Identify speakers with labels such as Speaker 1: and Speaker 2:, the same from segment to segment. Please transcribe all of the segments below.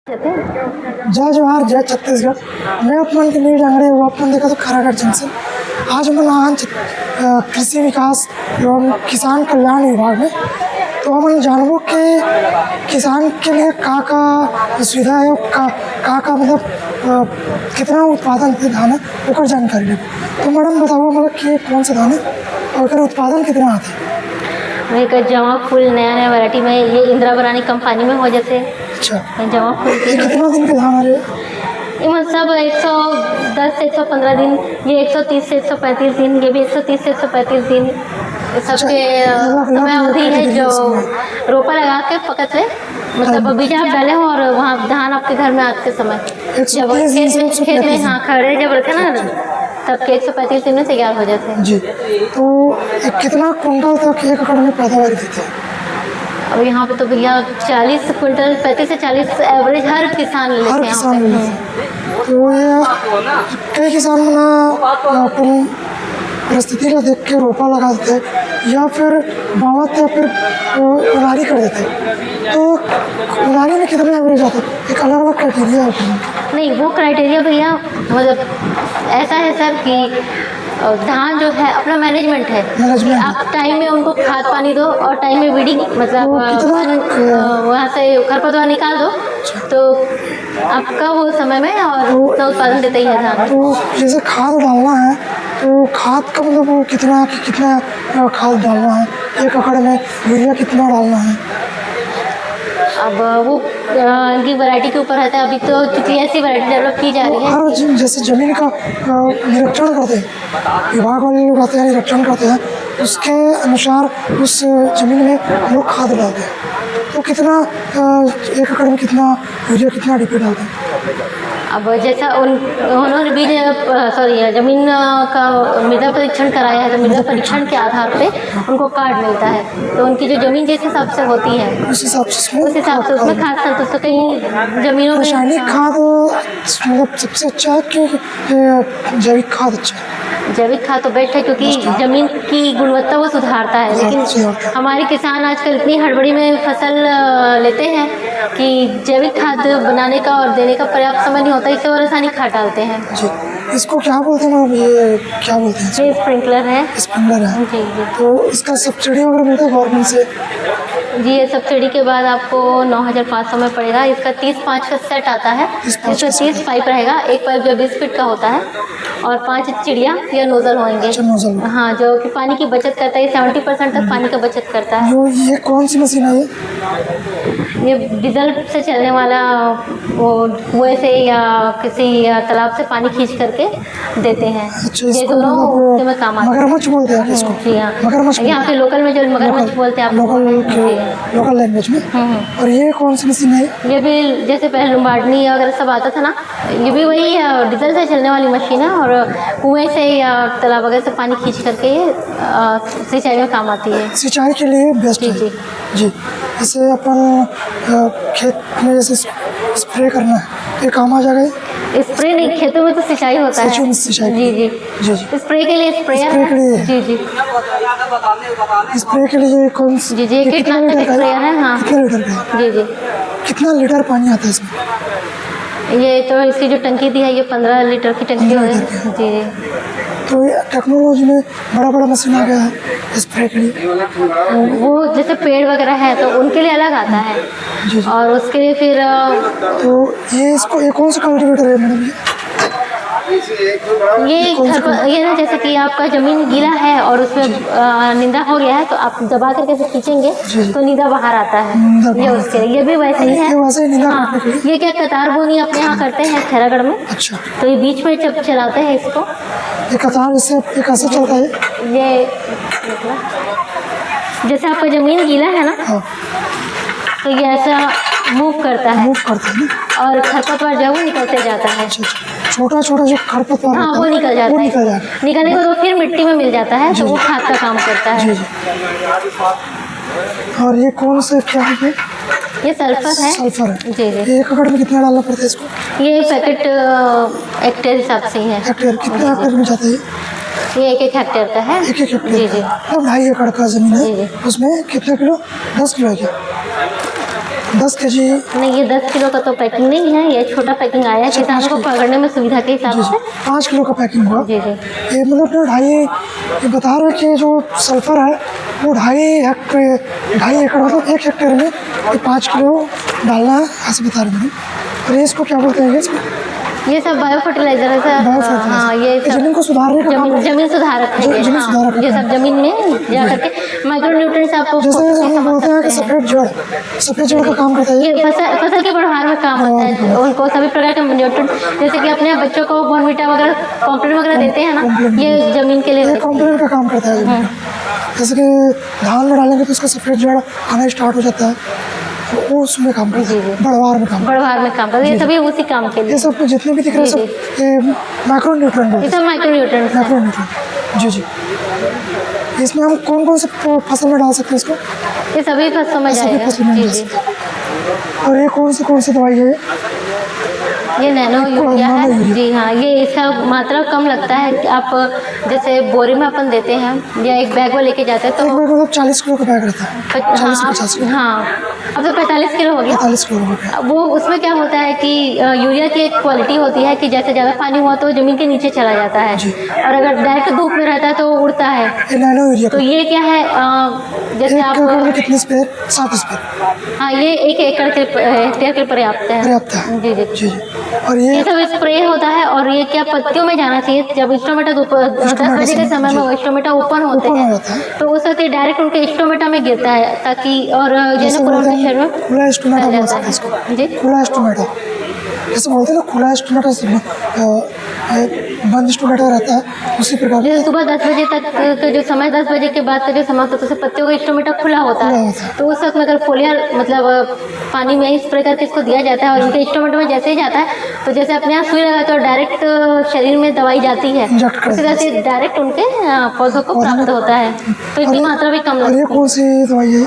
Speaker 1: जय जवाहर जय छत्तीसगढ़। मैं अपन के न्यूज आंगड़े वो अपन देखा तो खरागढ़ जंक्शन। आज हम आज कृषि विकास एवं किसान कल्याण विभाग में तो हम जानबो के किसान के लिए का सुविधा है का मतलब कितना उत्पादन के धान है ओकर जानकारी ले। तो मैडम बताओ मतलब कि कौन सा धान है और उत्पादन कितना आता है?
Speaker 2: वही जमा फूल नया वैरायटी में ये इंदिरा बरानी कंपनी में हो जाते।
Speaker 1: अच्छा,
Speaker 2: जमा फूल
Speaker 1: ये कितना दिन के धान आ रहे हैं?
Speaker 2: ये सब 110 से 115 दिन, ये 130 से 135 दिन, ये भी 130 से 135 दिन सबके समय अवधि है जो रोपा लगा के पकत है। मतलब बीज आप डाले हो और वहाँ धान आपके घर में आते समय जब खेत में हाँ खड़े जब रखे ना तब के 135 दिन में तैयार हो जाते हैं
Speaker 1: जी। तो कितना कुंटल तक एक एकड़ में पैदावार देते हैं?
Speaker 2: अब यहाँ पे तो भैया 40 क्विंटल 35 से 40 एवरेज हर किसान लेते हैं।
Speaker 1: तो ये कई किसान अपन परिस्थिति को देख के रोपा लगा देते हैं या फिर बावत या फिर उनारी कर देते हैं। तो उनारी में कितना एवरेज आता है? एक अलग अलग क्राइटेरिया होता है?
Speaker 2: नहीं, वो क्राइटेरिया भैया मतलब ऐसा है सर कि धान जो है अपना मैनेजमेंट है। आप टाइम में उनको खाद पानी दो और टाइम में वीडिंग मतलब वहाँ से खरपतवार निकाल दो तो आपका वो समय में और उतना उत्पादन देता ही है धान।
Speaker 1: तो जैसे खाद डालना है तो खाद का मतलब कितना खाद डालना है एक एकड़ में, यूरिया कितना डालना है?
Speaker 2: अब वो इनकी वैरायटी के ऊपर रहता है। अभी तो चूँकि ऐसी वैरायटी डेवलप की जा रही है।
Speaker 1: हर जैसे ज़मीन का निरीक्षण करते हैं विभाग वाले लोग आते हैं, निरीक्षण करते हैं, उसके अनुसार उस ज़मीन में हम लोग खाद डालते हैं। तो कितना एक एकड़ में कितना यूरिया कितना डीपी डालते हैं?
Speaker 2: अब जैसा उन्होंने बीज ज़मीन का मृदा परीक्षण कराया है तो मृदा परीक्षण के आधार पे उनको कार्ड मिलता है। तो उनकी जो ज़मीन जिस हिसाब से होती है
Speaker 1: उस हिसाब से
Speaker 2: उसमें खाद संतुष्ट। तो कहीं ज़मीनों में
Speaker 1: रासायनिक खाद मतलब सबसे अच्छा है कि जैविक खाद अच्छा है?
Speaker 2: जैविक खाद तो बेस्ट है क्योंकि ज़मीन की गुणवत्ता वो सुधारता है। लेकिन हमारे किसान आजकल इतनी हड़बड़ी में फसल लेते हैं कि जैविक खाद बनाने का और देने का पर्याप्त समय नहीं होता, इससे वो रासायनिक खाद डालते हैं।
Speaker 1: जी, इसको क्या बोलते हैं मैम? ये क्या बोलते हैं?
Speaker 2: ये स्प्रिंकलर है।
Speaker 1: स्प्रिंकलर है
Speaker 2: जी जी।
Speaker 1: तो इसका सब्सिडी वगैरह मिलता है गवर्नमेंट से?
Speaker 2: जी, ये सब्सिडी के बाद आपको 9,500 में पड़ेगा। इसका 30-5 का सेट आता है। इसमें 30 पाइप रहेगा, एक पाइप जो 20 फीट का होता है और 5 चिड़िया या नोजल होंगे।
Speaker 1: अच्छा, नोजल।
Speaker 2: हाँ, जो कि पानी की बचत करता है। 70% तक पानी का बचत करता है।
Speaker 1: ये कौन सी मशीन है?
Speaker 2: ये डीजल से चलने वाला वो कुएं से या किसी तालाब से पानी खींच करके देते हैं।
Speaker 1: अच्छा,
Speaker 2: ये दोनों उसके में काम आते हैं।
Speaker 1: मगरमच्छ बोलते हैं इसको?
Speaker 2: जी हाँ,
Speaker 1: मगरमच्छ
Speaker 2: यहाँ पे लोकल में जो मगरमच्छ बोलते हैं आप
Speaker 1: लोकल लैंग्वेज में। और ये कौन सी मशीन है? ये
Speaker 2: भी जैसे पहले लुम्बार्डनी वगैरह सब आता था ना, ये भी वही डीजल से चलने वाली मशीन है और कुएं से या तालाब वगैरह से पानी खींच करके ये सिंचाई में काम आती है।
Speaker 1: सिंचाई के लिए बेस्ट है।
Speaker 2: जी
Speaker 1: जी, जैसे अपन खेत में जैसे स्प्रे करना है ये काम आ जाएगा?
Speaker 2: स्प्रे नहीं, खेतों में तो सिंचाई होता है। जी जी
Speaker 1: जी।
Speaker 2: स्प्रे के लिए स्प्रेयर है। जी जी।
Speaker 1: स्प्रे के लिए कौन सी?
Speaker 2: जी जी, कीटनाशक स्प्रेयर है। हाँ,
Speaker 1: कितने लीटर का?
Speaker 2: जी जी।
Speaker 1: कितना लीटर पानी आता है इसमें?
Speaker 2: ये तो इसकी जो टंकी दी है ये 15 लीटर की टंकी है। जी जी।
Speaker 1: तो ये टेक्नोलॉजी में बड़ा मशीन आ गया है स्प्रे के लिए।
Speaker 2: वो जैसे पेड़ वगैरह है तो उनके लिए अलग आता है।
Speaker 1: जी।
Speaker 2: और उसके लिए फिर
Speaker 1: तो ये कौन सा कल्टीवेटर है मैडम?
Speaker 2: ये ना जैसे कि आपका ज़मीन गीला है और उसमें निंदा हो गया है तो आप दबा करके से खींचेंगे तो निंदा बाहर आता है। ये उसके लिए ये भी वैसे ही है। हाँ, ये क्या कतार बोनी अपने यहाँ करते हैं खैरागढ़ में।
Speaker 1: अच्छा,
Speaker 2: तो ये बीच में जब चलाते हैं इसको
Speaker 1: ये कतार इससे कैसे चलता है?
Speaker 2: ये जैसे आपका ज़मीन गीला है ना तो ये ऐसा मूव करता है और खरपतवार जो वो निकलते जाता है।
Speaker 1: छोटा जो खरपतवार
Speaker 2: हाँ, वो निकल जाता है। निकलने के बाद फिर मिट्टी में मिल जाता है तो वो खाद का काम करता है।
Speaker 1: और ये कौन सा क्या है?
Speaker 2: ये सल्फर है।
Speaker 1: सल्फर है।
Speaker 2: जी जी।
Speaker 1: एक एकड़ में कितना डालना पड़ता है इसको?
Speaker 2: ये पैकेट हेक्टेयर हिसाब से ही है।
Speaker 1: हेक्टेयर कितना हेक्टेयर में जाता है?
Speaker 2: ये 1-1 हेक्टेयर का है।
Speaker 1: 1 हेक्टेयर?
Speaker 2: जी जी।
Speaker 1: अब 2.5 एकड़ का जमीन है, उसमें कितना किलो? 10 किलो है क्या? 10 kg।
Speaker 2: नहीं, ये 10 किलो का तो पैकिंग नहीं है, ये छोटा पैकिंग आया है किसानों को पकड़ने में सुविधा के हिसाब से।
Speaker 1: 5 किलो का पैकिंग हुआ।
Speaker 2: जी जी।
Speaker 1: ये मतलब जो ये बता रहे हैं कि जो सल्फर है वो 2.5 एकड़ मतलब 1 हेक्टेयर में ये 5 किलो डालना है, ऐसे बता रहे मैडम। और ये इसको क्या बोलते हैं?
Speaker 2: ये सब बायो फर्टिलाइजर है सर। हाँ, ये सब
Speaker 1: जमीन को सुधारने का काम।
Speaker 2: जमीन सुधारक है ये।
Speaker 1: जमीन
Speaker 2: हाँ,
Speaker 1: सुधारक
Speaker 2: ये सब जमीन में जा करके माइक्रो न्यूट्रिएंट्स आपको
Speaker 1: जैसे हम बोलते हैं कि सफ़ेद जड़ का काम करता है
Speaker 2: ये फसल के बढ़ार में काम आता है। उनको सभी प्रकार के न्यूट्रिएंट, जैसे कि अपने बच्चों को बॉर्नविटा वगैरह कॉम्प्लेन वगैरह देते हैं ना, ये जमीन के लिए
Speaker 1: कॉम्प्लेमेंट का काम करता है। जैसे कि धान में डालेंगे तो उसका सफ़ेद जड़ आना स्टार्ट हो जाता है, तो वो उसमें काम करता है, बढ़वार में काम करता है।
Speaker 2: ये सभी उसी काम के लिए।
Speaker 1: ये सब जितने भी दिख रहे हैं सब ये माइक्रो न्यूट्रिएंट
Speaker 2: ये सब माइक्रो न्यूट्रिएंट्स हैं।
Speaker 1: Micro nutrient. जी जी। इसमें हम कौन कौन से फसल में डाल सकते हैं इसको?
Speaker 2: ये सभी फसलों में
Speaker 1: सभी
Speaker 2: जाएगा।
Speaker 1: फसल में
Speaker 2: जी
Speaker 1: डाल
Speaker 2: जी।
Speaker 1: सकते हैं। और ये कौन सी दवाई है?
Speaker 2: ये नैनो यूरिया है। जी हाँ, ये इसका मात्रा कम लगता है कि आप जैसे बोरे में अपन देते हैं या एक बैग में लेके जाते हैं तो
Speaker 1: एक बैग मतलब 40 किलो का बैग रहता है। 40 से 50 किलो।
Speaker 2: हाँ, अब तो 45 किलो हो गया।
Speaker 1: 45 किलो हो गया।
Speaker 2: वो उसमें क्या होता है कि यूरिया की एक क्वालिटी होती है कि जैसे ज़्यादा पानी हुआ तो ज़मीन के नीचे चला जाता है, और अगर डायरेक्ट धूप में रहता है तो उड़ता है।
Speaker 1: ये नैनो यूरिया
Speaker 2: तो ये क्या है, जैसे आप
Speaker 1: कितने स्पेयर? 7 स्पेयर।
Speaker 2: हाँ, ये 1 एकड़ के हेक्टेयर के पर्याप्त है।
Speaker 1: पर्याप्त है।
Speaker 2: जी जी
Speaker 1: जी जी। और ये
Speaker 2: सब स्प्रे होता है, और ये क्या पत्तियों में जाना चाहिए। जब स्टोमेटा 10 बजे के समय में स्टोमेटा ओपन होते हैं तो उस वक्त डायरेक्ट उनके स्टोमेटा में गिरता है, ताकि और जैसे पूरा उनके शरीर में
Speaker 1: खुला स्टोमेटा बोल सकते हैं इसको।
Speaker 2: जी,
Speaker 1: खुला स्टोमेटा जैसे बोलते हैं ना, खुला स्टोमेटा बंद स्टोमेटा रहता है, उसी प्रकार
Speaker 2: जैसे सुबह 10 बजे तक का जो समय, 10 बजे के बाद का जो समय होता है, तो पत्तियों का स्टोमेटा खुला होता है। तो उस वक्त में अगर फोलियर मतलब पानी में स्प्रे करके इसको दिया जाता है और उनके स्टोमेटा में जैसे ही जाता है तो जैसे अपने यहाँ सुई लगा तो डायरेक्ट शरीर में दवाई जाती है, उसी तरह से डायरेक्ट उनके पौधों को प्राप्त होता है, तो इसकी मात्रा भी कम लगती है।
Speaker 1: ये कौन सी दवाई है?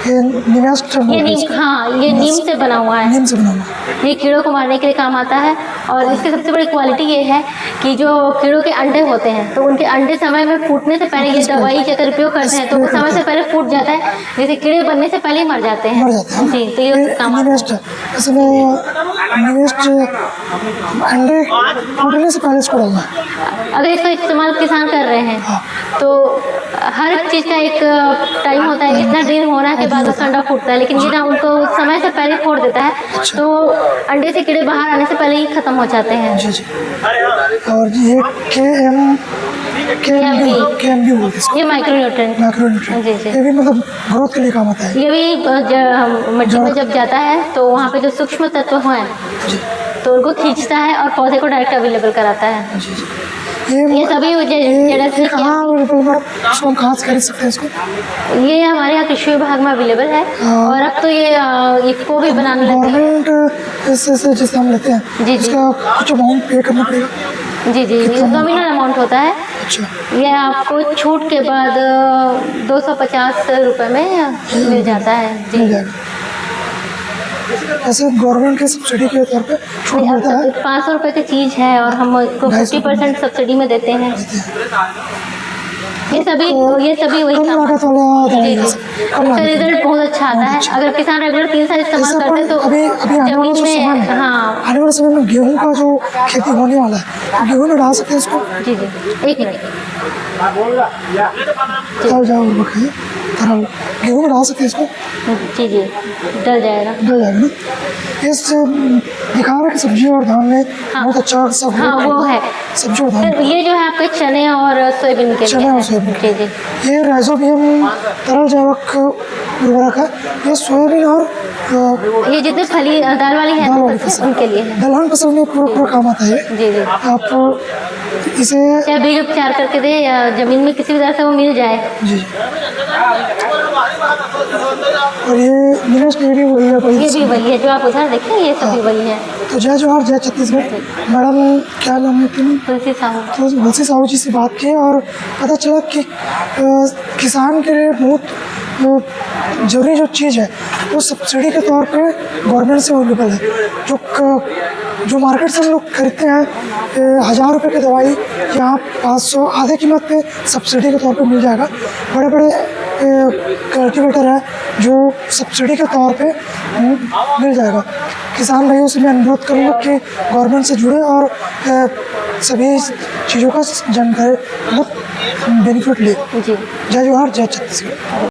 Speaker 1: ये निवेस्ट।
Speaker 2: ये नीम, हाँ, ये नीम से बना हुआ है।
Speaker 1: नीम से बना हुआ।
Speaker 2: ये कीड़ों को मारने के लिए काम आता है, और इसकी सबसे बड़ी क्वालिटी ये है कि जो कीड़ों के अंडे होते हैं तो उनके अंडे समय में फूटने से पहले ये दवाई का अगर उपयोग करते हैं तो वो समय से पहले फूट जाता है, जैसे कीड़े बनने से पहले ही मर जाते हैं। जी, तो ये काम
Speaker 1: निवेस्ट इसमें निवेस्ट अंडे फूटने से पहले इसको डालना है।
Speaker 2: अगर इसका इस्तेमाल किसान कर रहे हैं तो हर चीज़ का एक टाइम होता है, इतना दिन होने के बाद उसका अंडा फूटता है, लेकिन ये ना उनको समय से पहले फोड़ देता है तो अंडे से कीड़े बाहर आने से पहले ही खत्म हो जाते हैं।
Speaker 1: जी जी। और ये KMB बोलते हैं,
Speaker 2: ये माइक्रो न्यूट्रिएंट।
Speaker 1: Micro nutrient.
Speaker 2: जी जी।
Speaker 1: ये भी मतलब ग्रोथ के लिए काम आता है।
Speaker 2: ये भी मिट्टी में जब जाता है तो वहाँ पे जो सूक्ष्म तत्व हैं तो उनको खींचता है और पौधे को डायरेक्ट अवेलेबल कराता है।
Speaker 1: जी जी।
Speaker 2: ये सभी
Speaker 1: ये कहाँ हम कहाँ से खरीद सकते हैं इसको?
Speaker 2: ये हमारे यहाँ कृषि विभाग में अवेलेबल है, और अब तो ये इफको भी बनाने लगे हैं।
Speaker 1: गवर्नमेंट से जैसे हम लेते हैं
Speaker 2: जी,
Speaker 1: इसका कुछ अमाउंट पे करना पड़ेगा?
Speaker 2: जी जी, ये नॉमिनल अमाउंट होता है।
Speaker 1: अच्छा।
Speaker 2: ये आपको छूट के बाद 250 रुपये में मिल जाता है। जी,
Speaker 1: मिल जाएगा। ऐसे गवर्नमेंट के सब्सिडी के तौर पे छूट मिलता है।
Speaker 2: 500 रुपये की चीज़ है और हम इसको 50% सब्सिडी में देते हैं। ये सभी वही
Speaker 1: कम
Speaker 2: काम।
Speaker 1: लागत वाला दवाई है।
Speaker 2: उसका रिजल्ट बहुत अच्छा आता है। अगर किसान रेगुलर 3 साल इस्तेमाल करते हैं तो
Speaker 1: अभी आने वाला जो
Speaker 2: जमीन
Speaker 1: समय
Speaker 2: में,
Speaker 1: है,
Speaker 2: हाँ,
Speaker 1: आने वाले समय में गेहूं का जो खेती होने वाला है, गेहूं में डाल सकते हैं इसको?
Speaker 2: जी जी, एक मिनट।
Speaker 1: चल जाओ बताइए। तरल गेहूं में डाल सकते हैं इसको?
Speaker 2: जी जी, डल जाएगा।
Speaker 1: डल जाएगा ना? इस दिखा रहे कि सब्जी और धान में बहुत अच्छा सब।
Speaker 2: हाँ, वो है
Speaker 1: सब्जी और धान।
Speaker 2: फिर ये जो है आपके चने और सोयाबीन के लिए
Speaker 1: चने और
Speaker 2: है।
Speaker 1: सोयाबीन।
Speaker 2: जी जी,
Speaker 1: ये राइजोबियम तरल जैविक उर्वरक है। ये सोयाबीन और
Speaker 2: ये जितने फली दाल वाली है
Speaker 1: दाल वाली फसल,
Speaker 2: उनके लिए है।
Speaker 1: दलहन फसल में पूरा काम आता है।
Speaker 2: जी जी,
Speaker 1: आप इसे
Speaker 2: चाहे बीज उपचार करके दे या जमीन में किसी भी तरह से वो मिल जाए।
Speaker 1: जी। और ये निवेश भी वही है,
Speaker 2: ये भी वही है जो आप उधर देखें, ये सभी वही है।
Speaker 1: तो जय जोहार, जय छत्तीसगढ़। मैडम क्या नाम है तुम?
Speaker 2: तुलसी साहू।
Speaker 1: तो तुलसी साहू जी से बात की और पता चला कि किसान के लिए बहुत जरूरी जो चीज़ है वो सब्सिडी के तौर पे गवर्नमेंट से अवेलेबल है। जो मार्केट से हम लोग खरीदते हैं 1000 रुपये की दवाई यहाँ 500 आधे कीमत पे सब्सिडी के तौर पे मिल जाएगा। बड़े बड़े कल्टीवेटर है जो सब्सिडी के तौर पे मिल जाएगा। किसान भाइयों से मैं अनुरोध करूँगा कि गवर्नमेंट से जुड़े और सभी चीज़ों का जानकारी मतलब बेनिफिट ले।
Speaker 2: जी।
Speaker 1: जय जोहार, जय छत्तीसगढ़।